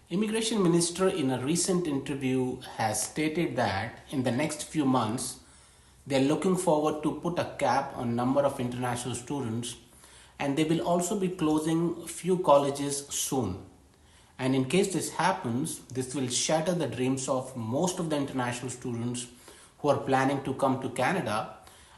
Immigration Minister in a recent interview has stated that in the next few months they are looking forward to put a cap on number of international students, and they will also be closing few colleges soon. And in case this happens, this will shatter the dreams of most of the international students who are planning to come to Canada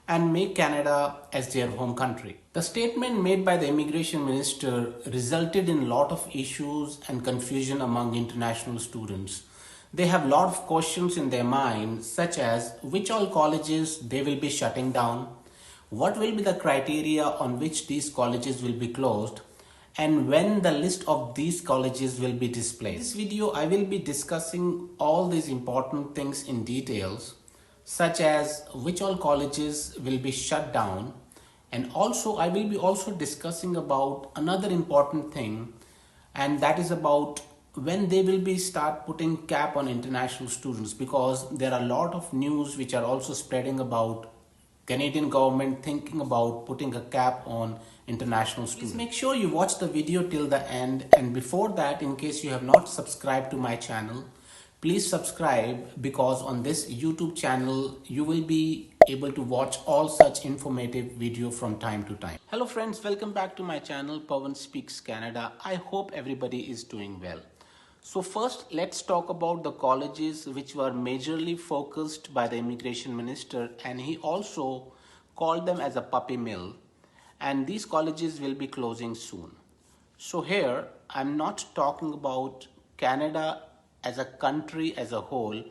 and make Canada as their home country. The statement made by the immigration minister resulted in a lot of issues and confusion among international students. They have a lot of questions in their mind, such as which all colleges they will be shutting down, what will be the criteria on which these colleges will be closed, and when the list of these colleges will be displayed. In this video, I will be discussing all these important things in details, such as which all colleges will be shut down, and also I will be also discussing about another important thing, and that is about when they will be start putting cap on international students, because there are a lot of news which are also spreading about Canadian government thinking about putting a cap on international students. Please make sure you watch the video till the end, and before that, in case you have not subscribed to my channel, please subscribe, because on this YouTube channel you will be able to watch all such informative video from time to time. Hello friends, welcome back to my channel Pawan Speaks Canada. I hope everybody is doing well. So first, let's talk about the colleges which were majorly focused by the immigration minister, and he also called them as a puppy mill, and these colleges will be closing soon. So here, I'm not talking about Canada as a country as a whole,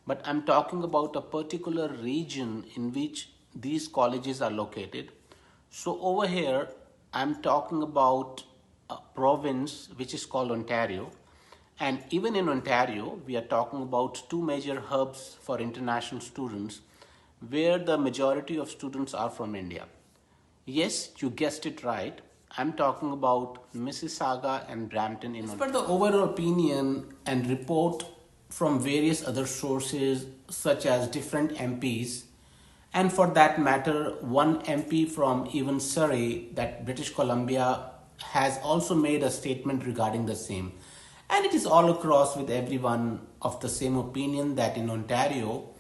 but I'm talking about a particular region in which these colleges are located. So over here, I'm talking about a province which is called Ontario. And even in Ontario, we are talking about two major hubs for international students where the majority of students are from India. Yes, you guessed it right. I'm talking about Mississauga and Brampton in Ontario. As per the overall opinion and report from various other sources such as different MPs, and for that matter, one MP from even Surrey, that British Columbia, has also made a statement regarding the same. And it is all across with everyone of the same opinion that in Ontario,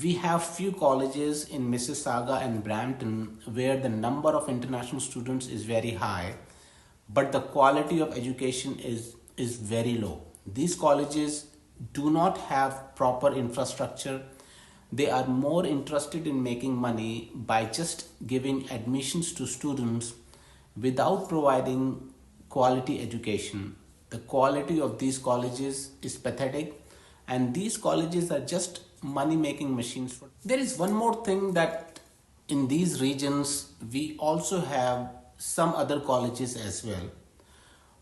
we have few colleges in Mississauga and Brampton where the number of international students is very high, but the quality of education is very low. These colleges do not have proper infrastructure. They are more interested in making money by just giving admissions to students without providing quality education. The quality of these colleges is pathetic, and these colleges are just money making machines. There is one more thing, that in these regions we also have some other colleges as well,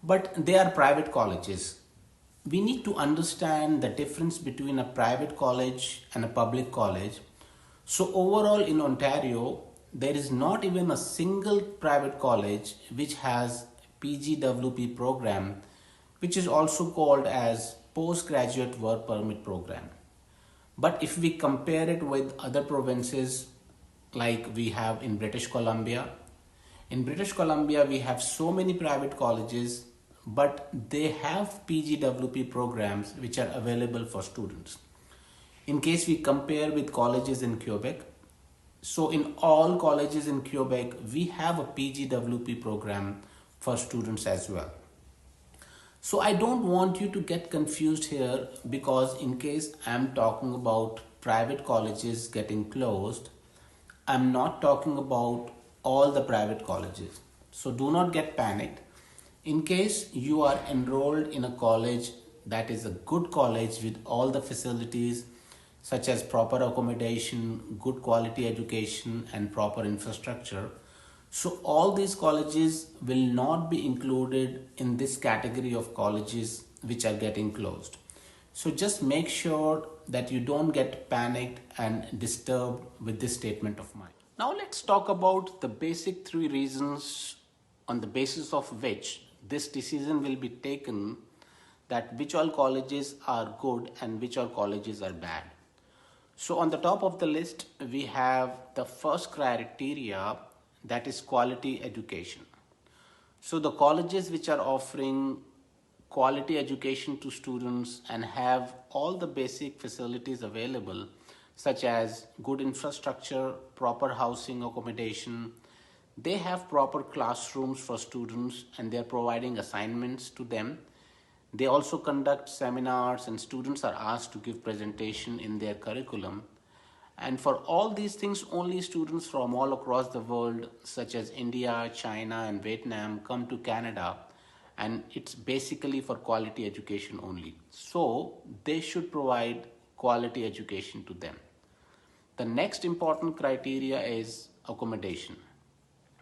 but they are private colleges. We need to understand the difference between a private college and a public college. So overall in Ontario, there is not even a single private college which has PGWP program, which is also called as postgraduate work permit program. But if we compare it with other provinces, like we have in British Columbia, we have so many private colleges, but they have PGWP programs which are available for students. In case we compare with colleges in Quebec, so in all colleges in Quebec, we have a PGWP program for students as well. So I don't want you to get confused here, because in case I'm talking about private colleges getting closed, I'm not talking about all the private colleges. So do not get panicked. In case you are enrolled in a college that is a good college with all the facilities such as proper accommodation, good quality education, and proper infrastructure, so all these colleges will not be included in this category of colleges which are getting closed. So just make sure that you don't get panicked and disturbed with this statement of mine. Now let's talk about the basic three reasons on the basis of which this decision will be taken, that which all colleges are good and which all colleges are bad. So on the top of the list, we have the first criteria, that is quality education. So the colleges which are offering quality education to students and have all the basic facilities available, such as good infrastructure, proper housing accommodation. They have proper classrooms for students and they are providing assignments to them. They also conduct seminars and students are asked to give presentation in their curriculum. And for all these things, only students from all across the world, such as India, China, and Vietnam, come to Canada. And it's basically for quality education only. So they should provide quality education to them. The next important criteria is accommodation.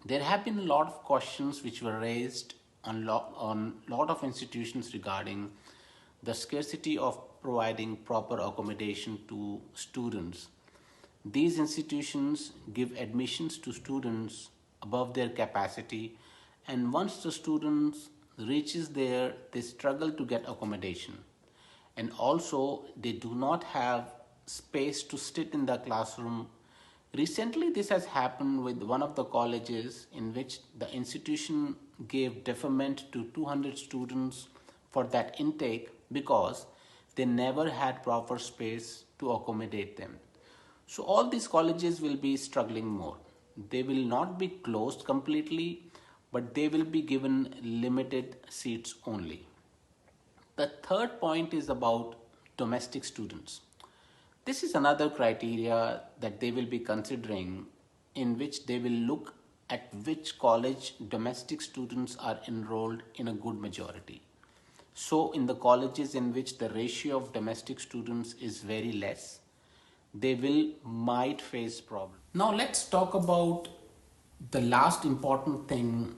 There have been a lot of questions which were raised on lot of institutions regarding the scarcity of providing proper accommodation to students. These institutions give admissions to students above their capacity, and once the students reaches there, they struggle to get accommodation. And also, they do not have space to sit in the classroom. Recently, this has happened with one of the colleges in which the institution gave deferment to 200 students for that intake because they never had proper space to accommodate them. So all these colleges will be struggling more. They will not be closed completely, but they will be given limited seats only. The third point is about domestic students. This is another criteria that they will be considering, in which they will look at which college domestic students are enrolled in a good majority. So in the colleges in which the ratio of domestic students is very less, they will might face problems. Now let's talk about the last important thing,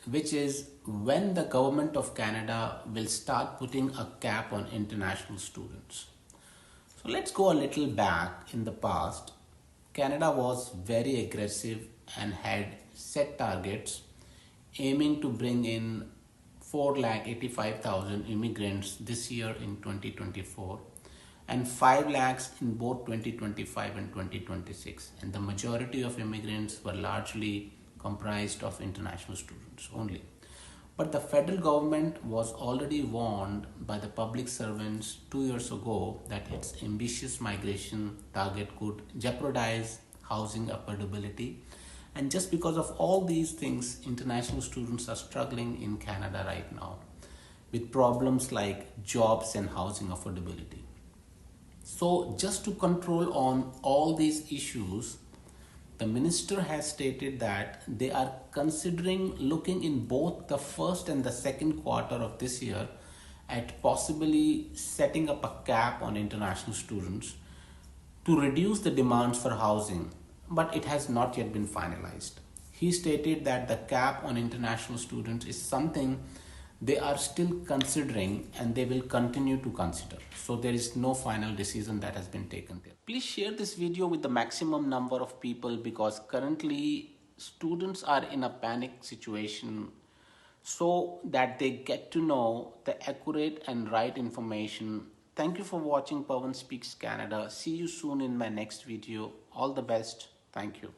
which is when the government of Canada will start putting a cap on international students. So let's go a little back in the past. Canada was very aggressive and had set targets aiming to bring in 4,85,000 immigrants this year in 2024 and 5 lakhs in both 2025 and 2026. And the majority of immigrants were largely comprised of international students only. But the federal government was already warned by the public servants 2 years ago that its ambitious migration target could jeopardize housing affordability. And just because of all these things, international students are struggling in Canada right now with problems like jobs and housing affordability. So just to control on all these issues, the minister has stated that they are considering looking in both the first and the second quarter of this year at possibly setting up a cap on international students to reduce the demands for housing, but it has not yet been finalized. He stated that the cap on international students is something they are still considering and they will continue to consider. So there is no final decision that has been taken there. Please share this video with the maximum number of people because currently students are in a panic situation, so that they get to know the accurate and right information. Thank you for watching Pawan Speaks Canada. See you soon in my next video. All the best. Thank you.